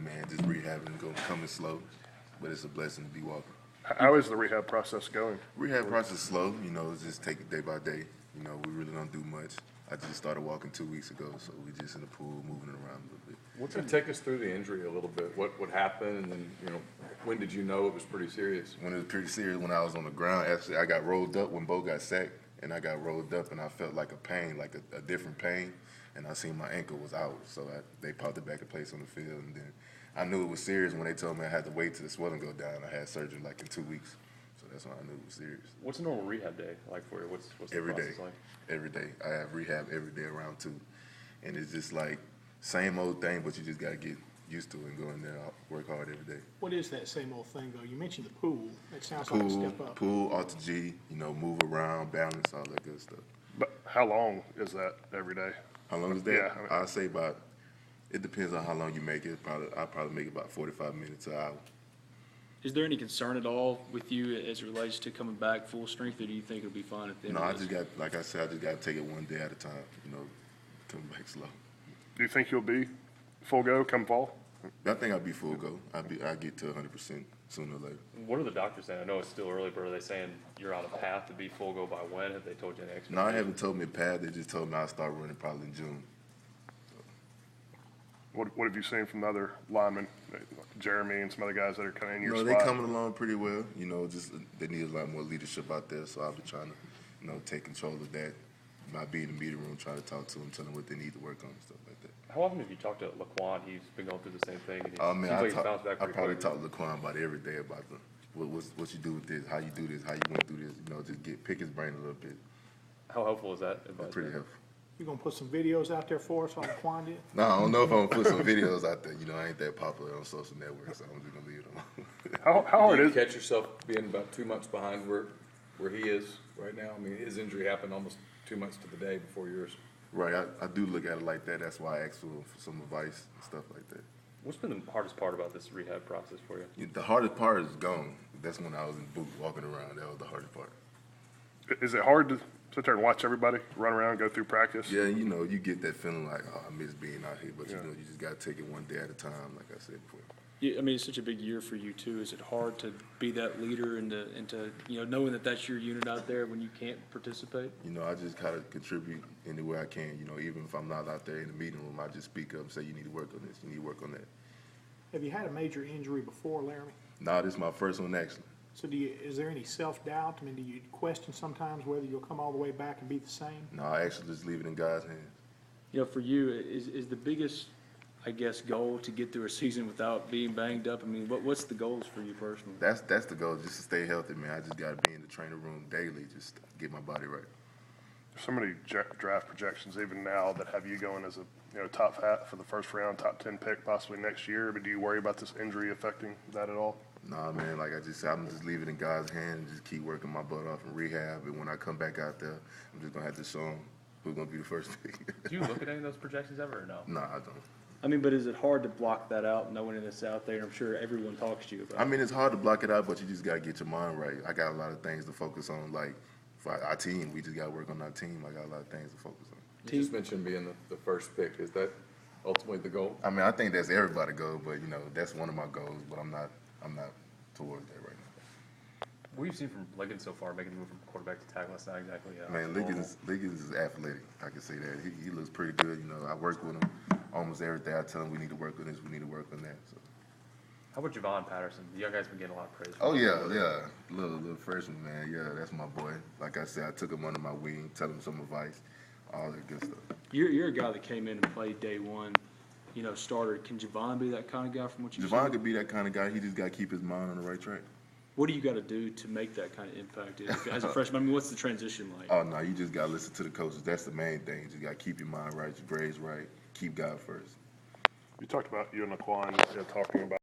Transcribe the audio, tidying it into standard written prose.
good, man. Just rehabbing, coming slow, but it's a blessing to be walking. How is the rehab process going? Rehab process is slow, it's just take it day by day. We really don't do much. I just started walking 2 weeks ago, so we just in the pool, moving around a little bit. What's it take us through the injury a little bit? What happened, and then, when did you know it was pretty serious? When it was pretty serious, when I was on the ground, actually, I got rolled up when Bo got sacked, and I got rolled up, and I felt like a pain, like a different pain, and I seen my ankle was out, so they popped it back in place on the field, and then I knew it was serious when they told me I had to wait till the swelling go down. I had surgery like in 2 weeks, so that's when I knew it was serious. What's a normal rehab day like for you? What's the Every day, process like? every day. I have rehab every day around 2, and it's just like same old thing, but you just gotta get used to it and go in there, work hard every day. What is that same old thing, though? You mentioned the pool. That sounds like a step up. Pool, off the G, move around, balance, all that good stuff. But how long is that every day? How long is that? Yeah. I'd say it depends on how long you make it. I'll probably make it about 45 minutes to an hour. Is there any concern at all with you as it relates to coming back full strength, or do you think it'll be fine at the end No, I of this? just got, like I said, I just got to take it one day at a time, come back slow. Do you think you'll be full go come fall? I think I'll be full go. I'll get to 100% sooner or later. What are the doctors saying? I know it's still early, but are they saying you're on a path to be full go by when? Have they told you any expectations? No, I haven't told me a path. They just told me I'll start running probably in June. What have you seen from the other linemen, like Jeremy and some other guys that are kind of in your They're spot? coming along pretty well. Just they need a lot more leadership out there. So I'll be trying to, take control of that. Not be in the meeting room trying to talk to them, tell them what they need to work on and stuff like that. How often have you talked to Laquan? He's been going through the same thing, and he I mean, seems like he's bounced back I pretty probably quickly. talk to Laquan about it every day about what you do with this, how you do this, how you went through this. Just pick his brain a little bit. How helpful is that advice? Pretty helpful. You gonna put some videos out there for us on Quan did? No, I don't know if I'm gonna put some videos out there. I ain't that popular on social networks, so I'm just gonna leave it on. How hard Do you is catch yourself being about 2 months behind where he is right now? I mean, his injury happened almost 2 months to the day before yours. Right, I do look at it like that. That's why I asked for some advice and stuff like that. What's been the hardest part about this rehab process for you? The hardest part is gone. That's when I was in boot walking around. That was the hardest part. Is it hard to sit there and watch everybody run around, go through practice? Yeah, you get that feeling like, oh, I miss being out here, but Yeah. you just gotta take it one day at a time, like I said before. Yeah, I mean, it's such a big year for you too. Is it hard to be that leader and to knowing that that's your unit out there when you can't participate? I just gotta contribute any way I can. Even if I'm not out there in the meeting room, I just speak up and say, you need to work on this, you need to work on that. Have you had a major injury before, Laramie? Nah, this is my first one actually. So is there any self-doubt? I mean, do you question sometimes whether you'll come all the way back and be the same? No, I actually just leave it in God's hands. For you, is the biggest, I guess, goal to get through a season without being banged up? I mean, what's the goals for you personally? That's the goal, just to stay healthy, man. I just gotta be in the training room daily, just to get my body right. So many draft projections even now that have you going as a top hat for the first round, top 10 pick possibly next year. But do you worry about this injury affecting that at all? Nah, man, like I just said, I'm just leaving it in God's hands and just keep working my butt off in rehab. And when I come back out there, I'm just gonna have to show them who's gonna be the first pick. Do you look at any of those projections ever, or no? Nah, I don't. I mean, but is it hard to block that out, knowing it's out there? I'm sure everyone talks to you about I mean, it's hard to block it out, but you just gotta get your mind right. I got a lot of things to focus on, like for our team. We just gotta work on our team. I got a lot of things to focus on. You just mentioned being the first pick. Is that ultimately the goal? I mean, I think that's everybody's goal, but that's one of my goals. But I'm not towards that right now. What have you seen from Liggins so far, making the move from quarterback to tackle? That's not exactly Man, normal. Liggins is athletic. I can say that. He looks pretty good. I work with him almost every day. I tell him we need to work on this, we need to work on that. So. How about Javon Patterson? The young guy's been getting a lot of praise. Oh yeah. Little freshman, man. Yeah, that's my boy. Like I said, I took him under my wing, tell him some advice, all that good stuff. You're a guy that came in and played day one, starter. Can Javon be that kind of guy from what you've Javon seen? could be that kind of guy. He just got to keep his mind on the right track. What do you got to do to make that kind of impact as a freshman? I mean, what's the transition like? Oh no, you just got to listen to the coaches. That's the main thing. You just got to keep your mind right, your grades right, keep God first. You talked about you and Laquan talking about